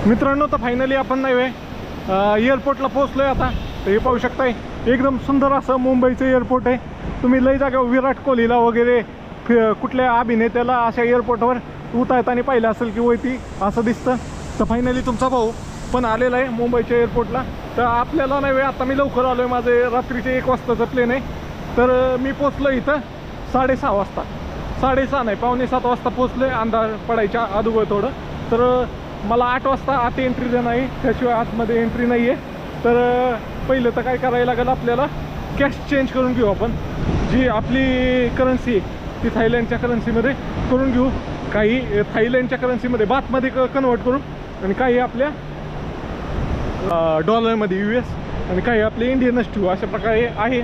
मित्रांनो, तर फायनली आपण नाही एअरपोर्टला पोहोचलोय आता. तर हे पाहू शकताय, एकदम सुंदर असं मुंबईचं एअरपोर्ट आहे. तुम्ही लई जागा विराट कोहलीला वगैरे कुठल्या अभिनेत्याला अशा एअरपोर्टवर उतरताना पाहिलं असेल की वरती असं दिसतं. तर फायनली तुमचा भाऊ पण आलेला आहे मुंबईच्या एअरपोर्टला. तर आपल्याला नाही आता मी लवकर आलो आहे, माझे रात्रीचे 1 वाजताचं प्लेन आहे. तर मी पोचलो इथं 6:30 वाजता, 6:30 नाही 6:45 वाजता पोचलो आहे, अंधार पडायच्या अगोदर थोडं. तर मला 8 वाजता आत एंट्री देणं आहे, त्याशिवाय आतमध्ये एंट्री नाही आहे. तर पहिलं तर काय करायला लागेल, आपल्याला कॅश चेंज करून घेऊ आपण. जी आपली करन्सी आहे ती थायलंडच्या करन्सीमध्ये करून घेऊ. काही थायलंडच्या करन्सीमध्ये बातमध्ये कन्वर्ट करू, आणि काही आपल्या डॉलरमध्ये US, आणि काही आपले इंडियनच ठेवू. अशा प्रकारे आहे.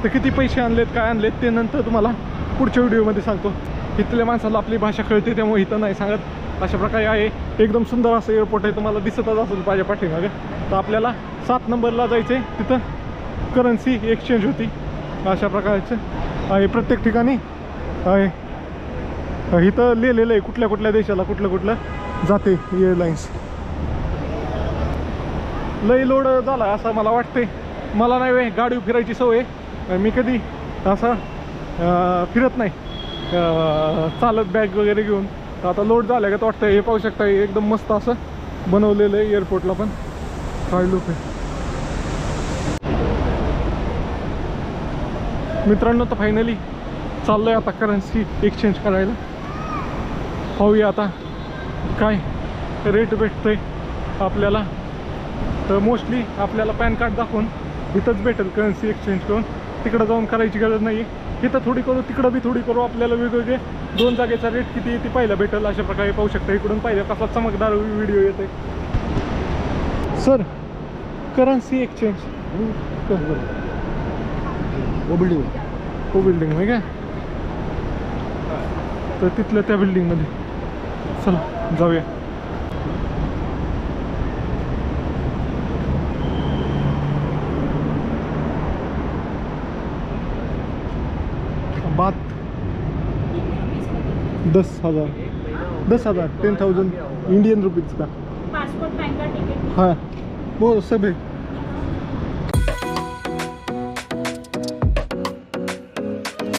तर किती पैसे आणलेत काय आणलेत ते नंतर तुम्हाला पुढच्या व्हिडिओमध्ये सांगतो. इथल्या माणसाला आपली भाषा कळते त्यामुळे इथं नाही सांगत. अशा प्रकारे आहे. एकदम सुंदर असं एअरपोर्ट आहे, तुम्हाला दिसतच असेल माझ्या पाठीमागे. तर आपल्याला 7 नंबरला जायचं आहे, तिथं करन्सी एक्सचेंज होती. अशा प्रकारचं आहे प्रत्येक ठिकाणी आहे. इथं लिहिलेलं आहे कुठल्या कुठल्या देशाला कुठलं जाते एअरलाईन्स. लई लोड झाला असं मला वाटते. मला नाही गाडी फिरायची सवय, मी कधी असं फिरत नाही चालत बॅग वगैरे घेऊन. तर आता लोड झालं का वाटतं. हे पाहू शकता, एकदम मस्त असं बनवलेलं आहे एअरपोर्टला पण. काय लोक आहे मित्रांनो. तर फायनली चाललो आहे आता करन्सी एक्सचेंज करायला. पाहूया आता काय रेट भेटतोय आपल्याला. तर मोस्टली आपल्याला पॅन कार्ड दाखवून इथंच भेटेल करन्सी एक्सचेंज करून. तिकडं जाऊन करायची गरज नाही. इथं थोडी करू तिकडं बी थोडी करू. आपल्याला वेगवेगळे 2 जागेचा रेट किती ती पाहायला भेटेल. अशा प्रकारे पाहू शकता. इकडून पाहिलं कसा चमकदार व्हिडिओ येते. सर करन्सी एक्सचेंज हो बिल्डिंग आहे का. तर तिथल्या त्या बिल्डिंगमध्ये चला जाऊया. बात 10,000 10,000 10,000 इंडियन रुपीज़ का. पासपोर्ट पैन कार्ड टिकट हाँ वो सब है.